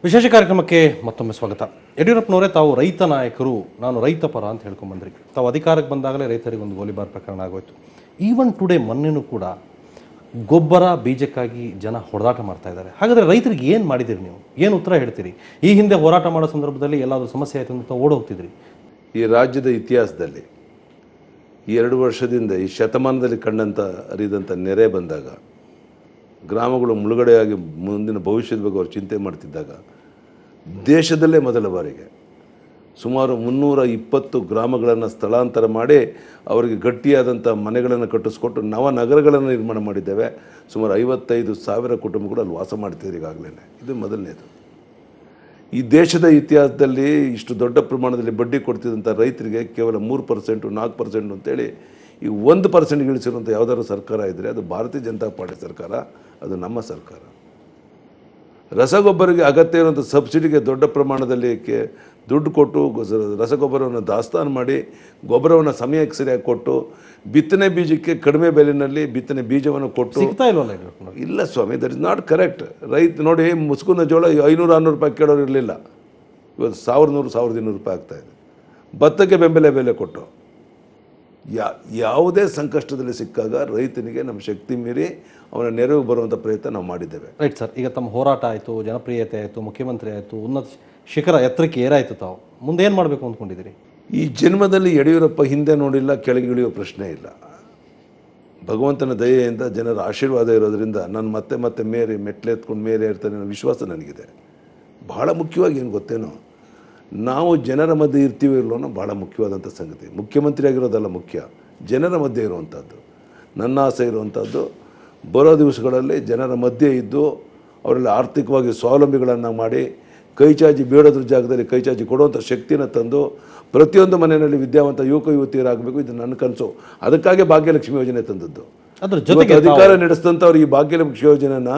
ವಿಶೇಷ ಕಾರ್ಯಕ್ರಮಕ್ಕೆ ಮತ್ತೊಮ್ಮೆ ಸ್ವಾಗತ. ಯಡಿಯೂರಪ್ಪನವರೇ, ತಾವು ರೈತ ನಾಯಕರು, ನಾನು ರೈತ ಪರ ಅಂತ ಹೇಳ್ಕೊಂಡ್ಬಂದ್ರಿ. ತಾವು ಅಧಿಕಾರಕ್ಕೆ ಬಂದಾಗಲೇ ರೈತರಿಗೆ ಒಂದು ಗೋಲಿಬಾರ್ ಪ್ರಕರಣ ಆಗೋಯ್ತು. ಈವನ್ ಟುಡೇ ಮೊನ್ನೆನೂ ಕೂಡ ಗೊಬ್ಬರ ಬೀಜಕ್ಕಾಗಿ ಜನ ಹೊಡೆದಾಟ ಮಾಡ್ತಾ ಇದ್ದಾರೆ. ಹಾಗಾದರೆ ರೈತರಿಗೆ ಏನು ಮಾಡಿದಿರಿ ನೀವು? ಏನು ಉತ್ತರ ಹೇಳ್ತೀರಿ? ಈ ಹಿಂದೆ ಹೋರಾಟ ಮಾಡೋ ಸಂದರ್ಭದಲ್ಲಿ ಎಲ್ಲಾದರೂ ಸಮಸ್ಯೆ ಆಯಿತು ಅಂತ ಓಡಿ ಹೋಗ್ತಿದ್ರಿ. ಈ ರಾಜ್ಯದ ಇತಿಹಾಸದಲ್ಲಿ ಈ 2 ವರ್ಷದಿಂದ ಈ ಶತಮಾನದಲ್ಲಿ ಕಂಡಂಥ ಅರಿದಂಥ ನೆರೆ ಬಂದಾಗ, ಗ್ರಾಮಗಳು ಮುಳುಗಡೆಯಾಗಿ ಮುಂದಿನ ಭವಿಷ್ಯದ ಬಗ್ಗೆ ಅವರು ಚಿಂತೆ ಮಾಡ್ತಿದ್ದಾಗ, ದೇಶದಲ್ಲೇ ಮೊದಲ ಬಾರಿಗೆ ಸುಮಾರು 320 ಗ್ರಾಮಗಳನ್ನು ಸ್ಥಳಾಂತರ ಮಾಡಿ ಅವರಿಗೆ ಗಟ್ಟಿಯಾದಂಥ ಮನೆಗಳನ್ನು ಕಟ್ಟಿಸ್ಕೊಟ್ಟು ನವನಗರಗಳನ್ನು ನಿರ್ಮಾಣ ಮಾಡಿದ್ದೇವೆ. ಸುಮಾರು 55,000 ಕುಟುಂಬಗಳು ಅಲ್ಲಿ ವಾಸ ಮಾಡ್ತಿದ್ದಾರೆ ಈಗಾಗಲೇ. ಇದು ಮೊದಲನೇದು. ಈ ದೇಶದ ಇತಿಹಾಸದಲ್ಲಿ ಇಷ್ಟು ದೊಡ್ಡ ಪ್ರಮಾಣದಲ್ಲಿ ಬಡ್ಡಿ ಕೊಡ್ತಿದ್ದಂಥ ರೈತರಿಗೆ ಕೇವಲ 3%, 4% ಅಂತೇಳಿ ಈ 1% ಇಳಿಸಿರುವಂಥ ಯಾವುದಾದ್ರು ಸರ್ಕಾರ ಇದ್ದರೆ ಅದು ಭಾರತೀಯ ಜನತಾ ಪಾರ್ಟಿ ಸರ್ಕಾರ, ಅದು ನಮ್ಮ ಸರ್ಕಾರ. ರಸಗೊಬ್ಬರಿಗೆ ಅಗತ್ಯ ಇರುವಂಥ ಸಬ್ಸಿಡಿಗೆ ದೊಡ್ಡ ಪ್ರಮಾಣದಲ್ಲಿ ದುಡ್ಡು ಕೊಟ್ಟು ರಸಗೊಬ್ಬರವನ್ನು ದಾಸ್ತಾನು ಮಾಡಿ ಗೊಬ್ಬರವನ್ನು ಸಮಯಕ್ಕೆ ಸರಿಯಾಗಿ ಕೊಟ್ಟು ಬಿತ್ತನೆ ಬೀಜಕ್ಕೆ ಕಡಿಮೆ ಬೆಲೆಯಲ್ಲಿ ಬಿತ್ತನೆ ಬೀಜವನ್ನು ಕೊಟ್ಟು ಇಲ್ಲ ಸ್ವಾಮಿ, ದಟ್ ಇಸ್ ನಾಟ್ ಕರೆಕ್ಟ್. ರೈತ ನೋಡಿ, ಮುಸ್ಕುನ ಜೋಳ 500-600 ರೂಪಾಯಿ ಕೇಳೋರು ಇರಲಿಲ್ಲ, ಇವತ್ತು 1,100-1,200 ರೂಪಾಯಿ ಆಗ್ತಾಯಿದೆ. ಭತ್ತಕ್ಕೆ ಬೆಂಬಲ ಬೆಲೆ ಕೊಟ್ಟು ಯಾವುದೇ ಸಂಕಷ್ಟದಲ್ಲಿ ಸಿಕ್ಕಾಗ ರೈತನಿಗೆ ನಮ್ಮ ಶಕ್ತಿ ಮೀರಿ ಅವನ ನೆರವು ಬರುವಂಥ ಪ್ರಯತ್ನ ನಾವು ಮಾಡಿದ್ದೇವೆ. ರೈಟ್ ಸರ್, ಈಗ ತಮ್ಮ ಹೋರಾಟ ಆಯಿತು, ಜನಪ್ರಿಯತೆ ಆಯಿತು, ಮುಖ್ಯಮಂತ್ರಿ ಆಯಿತು, ಉನ್ನತ ಶಿಖರ ಎತ್ತರಕ್ಕೆ ಏರಾಯಿತು. ತಾವು ಮುಂದೆ ಏನು ಮಾಡಬೇಕು ಅಂದ್ಕೊಂಡಿದ್ದೀರಿ? ಈ ಜನ್ಮದಲ್ಲಿ ಯಡಿಯೂರಪ್ಪ ಹಿಂದೆ ನೋಡಿಲ್ಲ, ಕೆಳಗೆ ಇಳಿಯೋ ಪ್ರಶ್ನೆ ಇಲ್ಲ. ಭಗವಂತನ ದಯೆಯಿಂದ ಜನರ ಆಶೀರ್ವಾದ ಇರೋದರಿಂದ ನಾನು ಮತ್ತೆ ಮತ್ತೆ ಮೆಟ್ಲೆತ್ಕೊಂಡು ಮೇಲೆ ಇರ್ತಾನೆ ಅನ್ನೋ ವಿಶ್ವಾಸ ನನಗಿದೆ. ಬಹಳ ಮುಖ್ಯವಾಗಿ ಏನು ಗೊತ್ತೇನೋ, ನಾವು ಜನರ ಮಧ್ಯೆ ಇರ್ತೀವಿ ಇರಲೋ ಭಾಳ ಮುಖ್ಯವಾದಂಥ ಸಂಗತಿ. ಮುಖ್ಯಮಂತ್ರಿ ಆಗಿರೋದಲ್ಲ ಮುಖ್ಯ, ಜನರ ಮಧ್ಯೆ ಇರುವಂಥದ್ದು. ನನ್ನ ಆಸೆ ಇರುವಂಥದ್ದು ಬರೋ ದಿವಸಗಳಲ್ಲಿ ಜನರ ಮಧ್ಯೆ ಇದ್ದು ಅವರಲ್ಲಿ ಆರ್ಥಿಕವಾಗಿ ಸ್ವಾವಲಂಬಿಗಳನ್ನು ಮಾಡಿ ಕೈ ಚಾಚಿ ಬೇಡೋದ್ರ ಜಾಗದಲ್ಲಿ ಕೈ ಚಾಚಿ ಕೊಡುವಂಥ ಶಕ್ತಿನ ತಂದು ಪ್ರತಿಯೊಂದು ಮನೆಯಲ್ಲಿ ವಿದ್ಯಾವಂತ ಯುವಕ ಯುವತಿಯರಾಗಬೇಕು. ಇದು ನನ್ನ ಕನಸು. ಅದಕ್ಕಾಗಿ ಭಾಗ್ಯಲಕ್ಷ್ಮಿ ಯೋಜನೆ ತಂದದ್ದು. ಅದ್ರ ಜೊತೆಗೆ ಅಧಿಕಾರ ನಡೆಸಿದಂಥವ್ರು ಈ ಭಾಗ್ಯಲಕ್ಷ್ಮಿ ಯೋಜನೆನ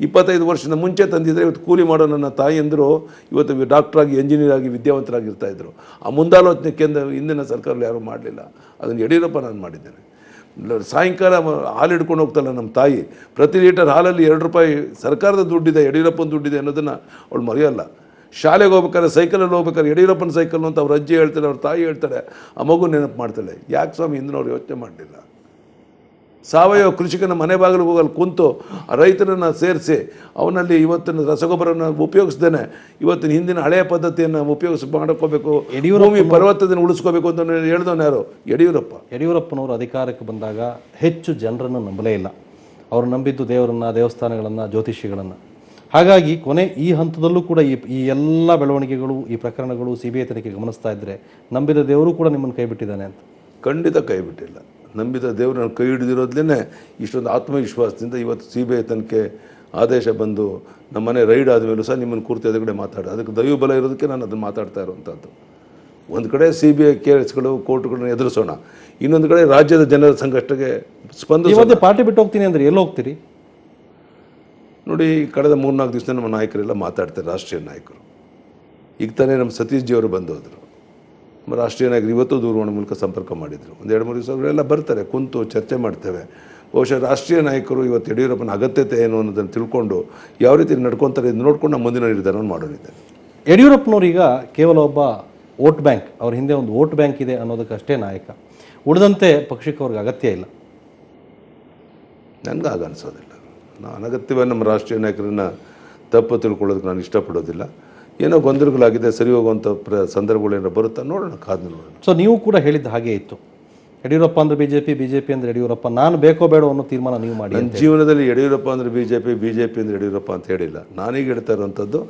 25 ವರ್ಷದ ಮುಂಚೆ ತಂದಿದ್ದರೆ ಇವತ್ತು ಕೂಲಿ ಮಾಡೋ ನನ್ನ ತಾಯಿಯಂದರು ಇವತ್ತು ಡಾಕ್ಟ್ರಾಗಿ, ಎಂಜಿನಿಯರ್ ಆಗಿ, ವಿದ್ಯಾವಂತರಾಗಿರ್ತಾಯಿದ್ರು. ಆ ಮುಂದಾಲೋಚನೆ ಕೇಂದ್ರ ಹಿಂದಿನ ಸರ್ಕಾರದಲ್ಲಿ ಯಾರೂ ಮಾಡಲಿಲ್ಲ. ಅದನ್ನು ಯಡಿಯೂರಪ್ಪ ನಾನು ಮಾಡಿದ್ದೇನೆ. ಸಾಯಂಕಾಲ ಹಾಲು ಹಿಡ್ಕೊಂಡು ಹೋಗ್ತಲ್ಲ ನಮ್ಮ ತಾಯಿ, ಪ್ರತಿ ಲೀಟರ್ ಹಾಲಲ್ಲಿ 2 ರೂಪಾಯಿ ಸರ್ಕಾರದ ದುಡ್ಡಿದೆ, ಯಡಿಯೂರಪ್ಪನ ದುಡ್ಡಿದೆ ಅನ್ನೋದನ್ನು ಅವಳು ಮರೆಯೋಲ್ಲ. ಶಾಲೆಗೆ ಹೋಗ್ಬೇಕಾದ್ರೆ ಸೈಕಲಲ್ಲಿ ಹೋಗ್ಬೇಕಾದ್ರೆ ಯಡಿಯೂರಪ್ಪನ ಸೈಕಲ್ ಅಂತ ಅವ್ರ ಅಜ್ಜಿ ಹೇಳ್ತಾಳೆ, ಅವ್ರ ತಾಯಿ ಹೇಳ್ತಾಳೆ, ಆ ಮಗು ನೆನಪು ಮಾಡ್ತಾಳೆ. ಯಾಕೆ ಸ್ವಾಮಿ ಹಿಂದಿನವ್ರು ಯೋಚನೆ ಮಾಡಲಿಲ್ಲ? ಸಾವಯವ ಕೃಷಿಕನ ಮನೆ ಬಾಗಿಲಿಗೆ ಹೋಗಲ್ಲಿ ಕುಂತು ಆ ರೈತರನ್ನು ಸೇರಿಸಿ ಅವನಲ್ಲಿ ಇವತ್ತಿನ ರಸಗೊಬ್ಬರನ ಉಪಯೋಗಿಸ್ದೇನೆ ಇವತ್ತಿನ ಹಿಂದಿನ ಹಳೆಯ ಪದ್ಧತಿಯನ್ನು ಮಾಡ್ಕೋಬೇಕು, ಭೂಮಿ ಪರ್ವತದಿಂದ ಉಳಿಸ್ಕೋಬೇಕು ಅಂತ ಹೇಳ್ದವನು ಯಾರು? ಯಡಿಯೂರಪ್ಪನವರು ಅಧಿಕಾರಕ್ಕೆ ಬಂದಾಗ ಹೆಚ್ಚು ಜನರನ್ನು ನಂಬಲೇ ಇಲ್ಲ. ಅವರು ನಂಬಿದ್ದು ದೇವರನ್ನು, ದೇವಸ್ಥಾನಗಳನ್ನು, ಜ್ಯೋತಿಷಿಗಳನ್ನು. ಹಾಗಾಗಿ ಕೊನೆ ಈ ಹಂತದಲ್ಲೂ ಕೂಡ ಈ ಎಲ್ಲ ಬೆಳವಣಿಗೆಗಳು, ಈ ಪ್ರಕರಣಗಳು CBI ತನಿಖೆ ಗಮನಿಸ್ತಾ ಇದ್ದರೆ ನಂಬಿದ ದೇವರು ಕೂಡ ನಿಮ್ಮನ್ನು ಕೈ ಬಿಟ್ಟಿದ್ದಾನೆ ಅಂತ? ಖಂಡಿತ ಕೈ ಬಿಟ್ಟಿಲ್ಲ. ನಂಬಿದ ದೇವ್ರನ್ನ ಕೈ ಹಿಡಿದಿರೋದ್ಲೇ ಇಷ್ಟೊಂದು ಆತ್ಮವಿಶ್ವಾಸದಿಂದ ಇವತ್ತು CBI ತನಿಖೆ ಆದೇಶ ಬಂದು ನಮ್ಮನೆ ರೈಡ್ ಆದಮೇಲೂ ಸಹ ನಿಮ್ಮನ್ನು ಕೂರ್ತಿ ಎದುರುಗಡೆ ಮಾತಾಡೋದು. ಅದಕ್ಕೆ ದೈವಬಲ ಇರೋದಕ್ಕೆ ನಾನು ಅದನ್ನು ಮಾತಾಡ್ತಾ ಇರುವಂಥದ್ದು. ಒಂದು ಕಡೆ CBI ಕೇಸ್ಗಳು, ಕೋರ್ಟ್ಗಳನ್ನ ಎದುರಿಸೋಣ, ಇನ್ನೊಂದು ಕಡೆ ರಾಜ್ಯದ ಜನರ ಸಂಕಷ್ಟಕ್ಕೆ ಸ್ಪಂದಿಸೋದು. ಪಾರ್ಟಿ ಬಿಟ್ಟು ಹೋಗ್ತೀನಿ ಅಂದರೆ ಎಲ್ಲಿ ಹೋಗ್ತೀರಿ? ನೋಡಿ, ಕಳೆದ 3-4 ದಿವಸ ನಮ್ಮ ನಾಯಕರೆಲ್ಲ ಮಾತಾಡ್ತಾರೆ, ರಾಷ್ಟ್ರೀಯ ನಾಯಕರು. ಈಗ ತಾನೇ ನಮ್ಮ ಸತೀಶ್ ಜಿಯವರು ಬಂದು ಹೋದರು. ನಮ್ಮ ರಾಷ್ಟ್ರೀಯ ನಾಯಕರು ಇವತ್ತು ದೂರವಾಣಿ ಮೂಲಕ ಸಂಪರ್ಕ ಮಾಡಿದರು. ಒಂದು 2-3 ದಿವಸ ಅವರೆಲ್ಲ ಬರ್ತಾರೆ, ಕುಂತು ಚರ್ಚೆ ಮಾಡ್ತೇವೆ. ಬಹುಶಃ ರಾಷ್ಟ್ರೀಯ ನಾಯಕರು ಇವತ್ತು ಯಡಿಯೂರಪ್ಪನ ಅಗತ್ಯತೆ ಏನು ಅನ್ನೋದನ್ನು ತಿಳ್ಕೊಂಡು ಯಾವ ರೀತಿ ನಡ್ಕೊತಾರೆ ಇದು ನೋಡ್ಕೊಂಡು ನಮ್ಮ ಮುಂದಿನ ನಿರ್ಧಾರವನ್ನು ಮಾಡೋರಿದ್ದಾರೆ. ಯಡಿಯೂರಪ್ಪನವ್ರೀಗ ಕೇವಲ ಒಬ್ಬ ವೋಟ್ ಬ್ಯಾಂಕ್, ಅವ್ರ ಹಿಂದೆ ಒಂದು ವೋಟ್ ಬ್ಯಾಂಕ್ ಇದೆ ಅನ್ನೋದಕ್ಕಷ್ಟೇ ನಾಯಕ. ಉಳಿದಂತೆ ಪಕ್ಷಕ್ಕೆ ಅವ್ರಿಗೆ ಅಗತ್ಯ ಇಲ್ಲ. ನನಗೆ ಆಗ ಅನಿಸೋದಿಲ್ಲ. ನಾನು ಅನಗತ್ಯವಾಗಿ ನಮ್ಮ ರಾಷ್ಟ್ರೀಯ ನಾಯಕರನ್ನು ತಪ್ಪು ತಿಳ್ಕೊಳ್ಳೋದಕ್ಕೆ ನಾನು ಇಷ್ಟಪಡೋದಿಲ್ಲ. ಏನೋ ಗೊಂದಲಗಳಾಗಿದೆ, ಸರಿ ಹೋಗುವಂಥ ಸಂದರ್ಭಗಳೇನೋ ಬರುತ್ತಾ ನೋಡೋಣ, ಕಾದು ನೋಡೋಣ. ಸೊ ನೀವು ಕೂಡ ಹೇಳಿದ ಹಾಗೆ ಇತ್ತು, ಯಡಿಯೂರಪ್ಪ ಅಂದರೆ BJP, BJP ಅಂದರೆ ಯಡಿಯೂರಪ್ಪ, ನಾನು ಬೇಕೋ ಬೇಡೋ ಅನ್ನೋ ತೀರ್ಮಾನ ನೀವು ಮಾಡಿ. ನನ್ನ ಜೀವನದಲ್ಲಿ ಯಡಿಯೂರಪ್ಪ ಅಂದರೆ BJP, BJP ಅಂದರೆ ಯಡಿಯೂರಪ್ಪ ಅಂತ ಹೇಳಿಲ್ಲ. ನಾನೀಗ ಹೇಳ್ತಾ ಇರೋವಂಥದ್ದು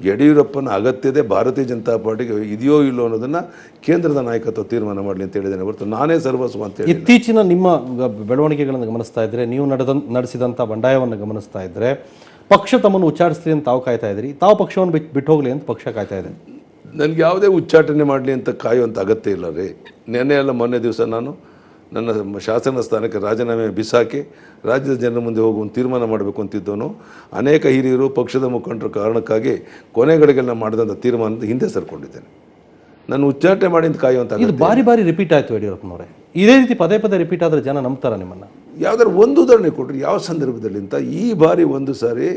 ಯಡಿಯೂರಪ್ಪನ ಅಗತ್ಯತೆ ಭಾರತೀಯ ಜನತಾ ಪಾರ್ಟಿಗೆ ಇದೆಯೋ ಇಲ್ಲೋ ಅನ್ನೋದನ್ನು ಕೇಂದ್ರದ ನಾಯಕತ್ವ ತೀರ್ಮಾನ ಮಾಡಲಿ ಅಂತ ಹೇಳಿದ್ದೇನೆ ಹೊರತು ನಾನೇ ಸರ್ವಸ್ವ ಅಂತ ಹೇಳಿ. ಇತ್ತೀಚಿನ ನಿಮ್ಮ ಬೆಳವಣಿಗೆಗಳನ್ನು ಗಮನಿಸ್ತಾ ಇದ್ದರೆ, ನೀವು ನಡೆಸಿದಂಥ ಬಂಡಾಯವನ್ನು ಗಮನಿಸ್ತಾ ಇದ್ದರೆ, ಪಕ್ಷ ತಮ್ಮನ್ನು ಉಚ್ಚಾರಿಸ್ಲಿ ಅಂತ ತಾವು ಕಾಯ್ತಾ ಇದ್ರಿ, ತಾವು ಪಕ್ಷವನ್ನು ಬಿಟ್ಟು ಹೋಗಲಿ ಅಂತ ಪಕ್ಷ ಕಾಯ್ತಾ ಇದೆ. ನನಗೆ ಯಾವುದೇ ಉಚ್ಚಾಟನೆ ಮಾಡಲಿ ಅಂತ ಕಾಯುವಂಥ ಅಗತ್ಯ ಇಲ್ಲ ರೀ. ನೆನ್ನೆ ಅಲ್ಲ ಮೊನ್ನೆ ದಿವಸ ನಾನು ನನ್ನ ಶಾಸನ ಸ್ಥಾನಕ್ಕೆ ರಾಜೀನಾಮೆ ಬಿಸಾಕಿ ರಾಜ್ಯದ ಜನರ ಮುಂದೆ ಹೋಗುವ ತೀರ್ಮಾನ ಮಾಡಬೇಕು ಅಂತಿದ್ದವನು ಅನೇಕ ಹಿರಿಯರು, ಪಕ್ಷದ ಮುಖಂಡರ ಕಾರಣಕ್ಕಾಗಿ ಕೊನೆಗಳಿಗೆಲ್ಲ ಮಾಡಿದಂಥ ತೀರ್ಮಾನದ ಹಿಂದೆ ಸರ್ಕೊಂಡಿದ್ದೇನೆ. ನಾನು ಉಚ್ಚಾಟನೆ ಮಾಡಿ ಅಂತ ಕಾಯುವಂಥ ಇದು ಬಾರಿ ಬಾರಿ ರಿಪೀಟ್ ಆಯಿತು ಯಡಿಯೂರಪ್ಪನವರೇ. ಇದೇ ರೀತಿ ಪದೇ ಪದೇ ರಿಪೀಟ್ ಆದರೆ ಜನ ನಂಬ್ತಾರ ನಿಮ್ಮನ್ನು? ಯಾವುದಾದ್ರು ಒಂದು ಉದಾಹರಣೆ ಕೊಟ್ಟರೆ ಯಾವ ಸಂದರ್ಭದಲ್ಲಿ ಅಂತ. ಈ ಬಾರಿ ಒಂದು ಸಾರಿ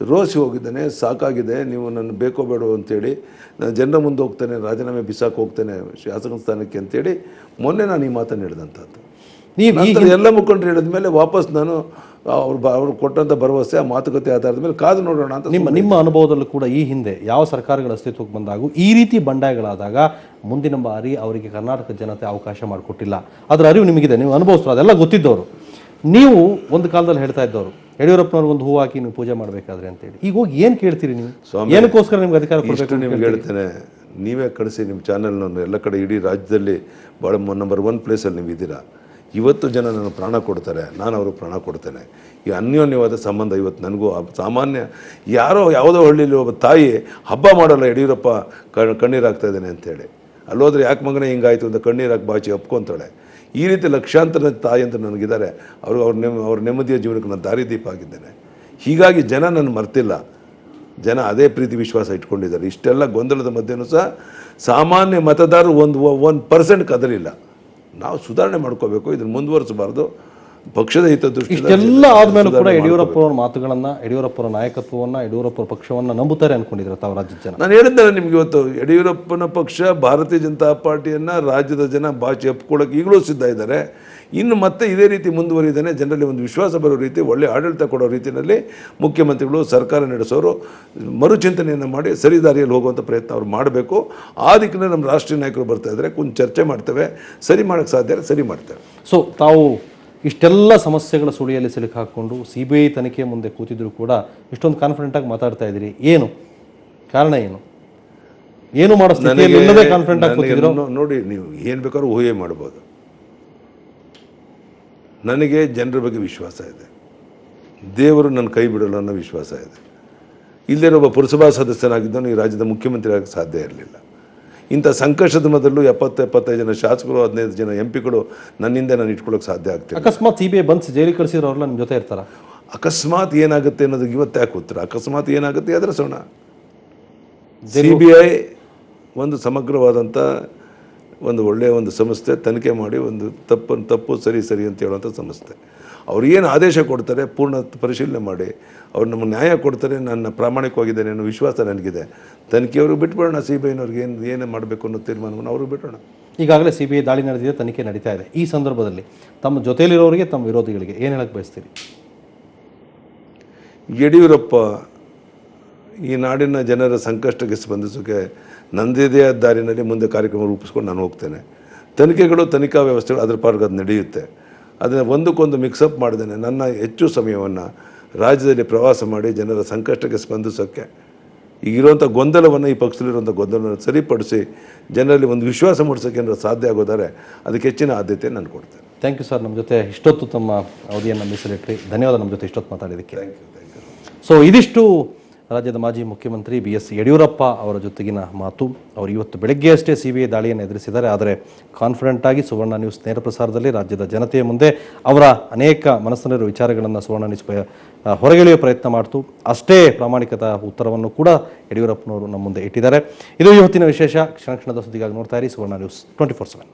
ರೋಸಿ ಹೋಗಿದ್ದೇನೆ, ಸಾಕಾಗಿದೆ, ನೀವು ನನ್ನ ಬೇಕೋ ಬೇಡೋ ಅಂತೇಳಿ ನಾನು ಜನರ ಮುಂದೆ ಹೋಗ್ತೇನೆ, ರಾಜೀನಾಮೆ ಬಿಸಾಕ್ ಹೋಗ್ತೇನೆ ಶಾಸಕ ಸ್ಥಾನಕ್ಕೆ ಅಂತೇಳಿ ಮೊನ್ನೆ ನಾನು ಈ ಮಾತನ್ನು ಹೇಳಿದಂಥದ್ದು. ನೀವು ಎಲ್ಲ ಮುಖಂಡರು ಹೇಳಿದ ಮೇಲೆ ವಾಪಸ್ ನಾನು ಅವ್ರು ಕೊಟ್ಟಂಥ ಭರವಸೆ ಆ ಮಾತುಕತೆ ಆಧಾರದ ಮೇಲೆ ಕಾದು ನೋಡೋಣ ಅಂತ. ನಿಮ್ಮ ಅನುಭವದಲ್ಲೂ ಕೂಡ ಈ ಹಿಂದೆ ಯಾವ ಸರ್ಕಾರಗಳ ಅಸ್ತಿತ್ವಕ್ಕೆ ಬಂದಾಗ ಈ ರೀತಿ ಬಂಡಾಯಗಳಾದಾಗ ಮುಂದಿನ ಬಾರಿ ಅವರಿಗೆ ಕರ್ನಾಟಕ ಜನತೆ ಅವಕಾಶ ಮಾಡಿಕೊಟ್ಟಿಲ್ಲ, ಅದರ ಅರಿವು ನಿಮಗಿದೆ, ನೀವು ಅನುಭವಿಸ್ತಾರೆ, ಅದೆಲ್ಲ ಗೊತ್ತಿದ್ದವರು. ನೀವು ಒಂದು ಕಾಲದಲ್ಲಿ ಹೇಳ್ತಾ ಇದ್ದವರು ಯಡಿಯೂರಪ್ಪನವ್ರು ಒಂದು ಹೂ ಹಾಕಿ ನೀವು ಪೂಜೆ ಮಾಡಬೇಕಾದ್ರೆ ಅಂತೇಳಿ. ಈಗ ಹೋಗಿ ಏನು ಕೇಳ್ತೀರಿ ನೀವು? ಏನಕ್ಕೋಸ್ಕರ ನಿಮ್ಗೆ ಅಧಿಕಾರ ಕೊಡಬೇಕು? ನಿಮ್ಗೆ ಹೇಳ್ತೇನೆ, ನೀವೇ ಕಳಿಸಿ ನಿಮ್ಮ ಚಾನೆಲ್ನನ್ನು ಎಲ್ಲ ಕಡೆ ಇಡೀ ರಾಜ್ಯದಲ್ಲಿ ಭಾಳ ನಂಬರ್ 1 ಪ್ಲೇಸಲ್ಲಿ ನೀವು ಇದ್ದೀರಾ. ಇವತ್ತು ಜನ ನನಗೆ ಪ್ರಾಣ ಕೊಡ್ತಾರೆ, ನಾನು ಅವರು ಪ್ರಾಣ ಕೊಡ್ತೇನೆ. ಈ ಅನ್ಯೋನ್ಯವಾದ ಸಂಬಂಧ ಇವತ್ತು ನನಗೂ ಸಾಮಾನ್ಯ ಯಾರೋ ಯಾವುದೋ ಹಳ್ಳಿಯಲ್ಲಿ ಒಬ್ಬ ತಾಯಿ ಹಬ್ಬ ಮಾಡಲ್ಲ ಯಡಿಯೂರಪ್ಪ ಕಣ್ಣೀರಾಗ್ತಾ ಇದ್ದಾನೆ ಅಂತೇಳಿ. ಅಲ್ಲೋದ್ರೆ ಯಾಕೆ ಮಗನೇ ಹಿಂಗಾಯ್ತು ಅಂತ ಕಣ್ಣೀರಾಗಿ ಬಾಚಿ ಒಪ್ಕೊತಾಳೆ. ಈ ರೀತಿ ಲಕ್ಷಾಂತರ ತಾಯಿ ಅಂತ ನನಗಿದ್ದಾರೆ. ಅವ್ರ ನೆಮ್ಮದಿಯ ಜೀವನಕ್ಕೆ ನಾನು ದಾರಿದೀಪ ಆಗಿದ್ದೇನೆ. ಹೀಗಾಗಿ ಜನ ನನ್ನ ಮರ್ತಿಲ್ಲ, ಜನ ಅದೇ ಪ್ರೀತಿ ವಿಶ್ವಾಸ ಇಟ್ಕೊಂಡಿದ್ದಾರೆ. ಇಷ್ಟೆಲ್ಲ ಗೊಂದಲದ ಮಧ್ಯೆನೂ ಸಹ ಸಾಮಾನ್ಯ ಮತದಾರರು 1% ಕದಲಿಲ್ಲ. ನಾವು ಸುಧಾರಣೆ ಮಾಡ್ಕೋಬೇಕು, ಇದನ್ನು ಮುಂದುವರಿಸಬಾರ್ದು. ಪಕ್ಷದ ಹಿತದೃಷ್ಟಿ ಇಷ್ಟೆಲ್ಲ ಆದ್ಮೇಲೂ ಕೂಡ ಯಡಿಯೂರಪ್ಪನವ್ರ ಮಾತುಗಳನ್ನ, ಯಡಿಯೂರಪ್ಪರ ನಾಯಕತ್ವವನ್ನು, ಯಡಿಯೂರಪ್ಪರ ಪಕ್ಷವನ್ನು ನಂಬುತ್ತಾರೆ ಅನ್ಕೊಂಡಿದ್ರು ತಾವು ರಾಜ್ಯದ ಜನ? ನಾನು ಹೇಳಿದ್ದೇನೆ ನಿಮ್ಗೆ, ಇವತ್ತು ಯಡಿಯೂರಪ್ಪನ ಪಕ್ಷ ಭಾರತೀಯ ಜನತಾ ಪಾರ್ಟಿಯನ್ನು ರಾಜ್ಯದ ಜನ ಬಾಚಿ ಒಪ್ಕೊಳ್ಳೋಕೆ ಈಗಲೂ ಸಿದ್ಧ ಇದ್ದಾರೆ. ಇನ್ನು ಮತ್ತೆ ಇದೇ ರೀತಿ ಮುಂದುವರಿದಾನೆ, ಜನರಲ್ಲಿ ಒಂದು ವಿಶ್ವಾಸ ಬರೋ ರೀತಿ, ಒಳ್ಳೆ ಆಡಳಿತ ಕೊಡೋ ರೀತಿಯಲ್ಲಿ ಮುಖ್ಯಮಂತ್ರಿಗಳು, ಸರ್ಕಾರ ನಡೆಸೋರು ಮರುಚಿಂತನೆಯನ್ನು ಮಾಡಿ ಸರಿದಾರಿಯಲ್ಲಿ ಹೋಗುವಂಥ ಪ್ರಯತ್ನ ಅವ್ರು ಮಾಡಬೇಕು. ಆ ದಿಕ್ಕಿನಲ್ಲಿ ನಮ್ಮ ರಾಷ್ಟ್ರೀಯ ನಾಯಕರು ಬರ್ತಾ ಇದ್ದಾರೆ, ಕೊಂಚ ಚರ್ಚೆ ಮಾಡ್ತೇವೆ, ಸರಿ ಮಾಡೋಕ್ಕೆ ಸಾಧ್ಯ ಸರಿ ಮಾಡ್ತೇವೆ. ಸೊ ತಾವು ಇಷ್ಟೆಲ್ಲ ಸಮಸ್ಯೆಗಳ ಸುಳಿಯಲ್ಲಿ ಸಿಲುಕು ಹಾಕ್ಕೊಂಡು CBI ತನಿಖೆ ಮುಂದೆ ಕೂತಿದ್ರು ಕೂಡ ಇಷ್ಟೊಂದು ಕಾನ್ಫಿಡೆಂಟಾಗಿ ಮಾತಾಡ್ತಾ ಇದ್ದೀರಿ, ಏನು ಕಾರಣ? ಏನು ಮಾಡೋ ಸ್ಥಿತಿಯಲ್ಲಿ ಇಲ್ಲದೆ ಕಾನ್ಫಿಡೆಂಟ್ ಆಗಿ ಕೂತಿದ್ರು? ನೋಡಿ, ನೀವು ಏನು ಬೇಕಾದ್ರೂ ಊಹೆ ಮಾಡ್ಬೋದು. ನನಗೆ ಜನರ ಬಗ್ಗೆ ವಿಶ್ವಾಸ ಇದೆ, ದೇವರು ನನ್ನ ಕೈ ಬಿಡಲು ಅನ್ನೋ ವಿಶ್ವಾಸ ಇದೆ. ಇಲ್ಲೇ ಒಬ್ಬ ಪುರಸಭಾ ಸದಸ್ಯನಾಗಿದ್ದನು ಈ ರಾಜ್ಯದ ಮುಖ್ಯಮಂತ್ರಿ ಆಗಕ್ಕೆ ಸಾಧ್ಯ ಇರಲಿಲ್ಲ. ಇಂಥ ಸಂಕಷ್ಟದ ಮೊದಲು 70-75 ಜನ ಶಾಸಕರು, 15 ಜನ MP ಗಳು ನನ್ನಿಂದ ನಾನು ಇಟ್ಕೊಳ್ಳೋಕೆ ಸಾಧ್ಯ ಆಗ್ತದೆ. ಅಕಸ್ಮಾತ್ CBI ಬಂದು ಜೈಲಿಗೆ ಕಳಿಸಿದ್ರು ಅವ್ರಲ್ಲ ನಿಮ್ಮ ಜೊತೆ ಇರ್ತಾರ? ಅಕಸ್ಮಾತ್ ಏನಾಗುತ್ತೆ ಅನ್ನೋದಕ್ಕೆ ಇವತ್ತು ಯಾಕೆ ಉತ್ತರ? ಅಕಸ್ಮಾತ್ ಏನಾಗುತ್ತೆ ಎದುರಿಸೋಣ. CBI ಒಂದು ಸಮಗ್ರವಾದಂಥ ಒಂದು ಒಳ್ಳೆಯ ಒಂದು ಸಂಸ್ಥೆ, ತನಿಖೆ ಮಾಡಿ ಒಂದು ತಪ್ಪು ಸರಿ ಅಂತ ಹೇಳುವಂಥ ಸಂಸ್ಥೆ. ಅವ್ರು ಏನು ಆದೇಶ ಕೊಡ್ತಾರೆ ಪೂರ್ಣ ಪರಿಶೀಲನೆ ಮಾಡಿ ಅವ್ರು ನಮಗೆ ನ್ಯಾಯ ಕೊಡ್ತಾರೆ. ನನ್ನ ಪ್ರಾಮಾಣಿಕವಾಗಿದ್ದೇನೆ ಅನ್ನೋ ವಿಶ್ವಾಸ ನನಗಿದೆ. ತನಿಖೆಯವ್ರಿಗೆ ಬಿಟ್ಬಿಡೋಣ, CBIನವ್ರಿಗೆ ಏನು ಮಾಡಬೇಕು ಅನ್ನೋ ತೀರ್ಮಾನವನ್ನು ಅವ್ರಿಗೆ ಬಿಟ್ಟೋಣ. ಈಗಾಗಲೇ CBI ದಾಳಿ ನಡೆದಿದೆ, ತನಿಖೆ ನಡೀತಾ ಇದೆ. ಈ ಸಂದರ್ಭದಲ್ಲಿ ತಮ್ಮ ಜೊತೆಯಲ್ಲಿರೋರಿಗೆ, ತಮ್ಮ ವಿರೋಧಿಗಳಿಗೆ ಏನು ಹೇಳಕ್ಕೆ ಬಯಸ್ತೀರಿ? ಯಡಿಯೂರಪ್ಪ ಈ ನಾಡಿನ ಜನರ ಸಂಕಷ್ಟಕ್ಕೆ ಸ್ಪಂದಿಸೋಕ್ಕೆ ನಂದಿದೇ ದಾರಿನಲ್ಲಿ ಮುಂದೆ ಕಾರ್ಯಕ್ರಮ ರೂಪಿಸ್ಕೊಂಡು ನಾನು ಹೋಗ್ತೇನೆ. ತನಿಖಾ ವ್ಯವಸ್ಥೆಗಳು ಅದ್ರ ಪಾರ್ಗ ಅದು ನಡೆಯುತ್ತೆ. ಅದನ್ನು ಒಂದಕ್ಕೊಂದು ಮಿಕ್ಸಪ್ ಮಾಡಿದ್ದೇನೆ. ನನ್ನ ಹೆಚ್ಚು ಸಮಯವನ್ನು ರಾಜ್ಯದಲ್ಲಿ ಪ್ರವಾಸ ಮಾಡಿ ಜನರ ಸಂಕಷ್ಟಕ್ಕೆ ಸ್ಪಂದಿಸೋಕ್ಕೆ, ಈಗಿರುವಂಥ ಗೊಂದಲವನ್ನು, ಈ ಪಕ್ಷದಲ್ಲಿರುವಂಥ ಗೊಂದಲವನ್ನು ಸರಿಪಡಿಸಿ ಜನರಲ್ಲಿ ಒಂದು ವಿಶ್ವಾಸ ಮೂಡಿಸೋಕ್ಕೆ ಏನಾದ್ರು ಸಾಧ್ಯ ಆಗೋದಾರೆ ಅದಕ್ಕೆ ಹೆಚ್ಚಿನ ಆದ್ಯತೆ ನಾನು ಕೊಡ್ತೇನೆ. ಥ್ಯಾಂಕ್ ಯು ಸರ್, ನಮ್ಮ ಜೊತೆ ಇಷ್ಟೊತ್ತು ತಮ್ಮ ಅವಧಿಯನ್ನು ಮೀಸಲಿಟ್ರಿ. ಧನ್ಯವಾದ ನಮ್ಮ ಜೊತೆ ಇಷ್ಟೊತ್ತು ಮಾತಾಡಿದ್ದಕ್ಕೆ. Thank you. ಸೊ ಇದಿಷ್ಟು ರಾಜ್ಯದ ಮಾಜಿ ಮುಖ್ಯಮಂತ್ರಿ BS ಯಡಿಯೂರಪ್ಪ ಅವರ ಜೊತೆಗಿನ ಮಾತು. ಅವರು ಇವತ್ತು ಬೆಳಗ್ಗೆ ಅಷ್ಟೇ CBI ದಾಳಿಯನ್ನು ಎದುರಿಸಿದ್ದಾರೆ, ಆದರೆ ಕಾನ್ಫಿಡೆಂಟ್ ಆಗಿ ಸುವರ್ಣ ನ್ಯೂಸ್ ನೇರ ಪ್ರಸಾರದಲ್ಲಿ ರಾಜ್ಯದ ಜನತೆಯ ಮುಂದೆ ಅವರ ಅನೇಕ ಮನಸ್ಸಿನಲ್ಲಿರುವ ವಿಚಾರಗಳನ್ನು ಸುವರ್ಣ ನ್ಯೂಸ್ ಹೊರಗೆಳೆಯುವ ಪ್ರಯತ್ನ ಮಾಡ್ತು. ಅಷ್ಟೇ ಪ್ರಾಮಾಣಿಕತ ಉತ್ತರವನ್ನು ಕೂಡ ಯಡಿಯೂರಪ್ಪನವರು ನಮ್ಮ ಮುಂದೆ ಇಟ್ಟಿದ್ದಾರೆ. ಇದು ಇವತ್ತಿನ ವಿಶೇಷ. ಕ್ಷಣ ಕ್ಷಣದ ಸುದ್ದಿಗಾಗಿ ನೋಡ್ತಾ ಇರಿ ಸುವರ್ಣ ನ್ಯೂಸ್ 24/7.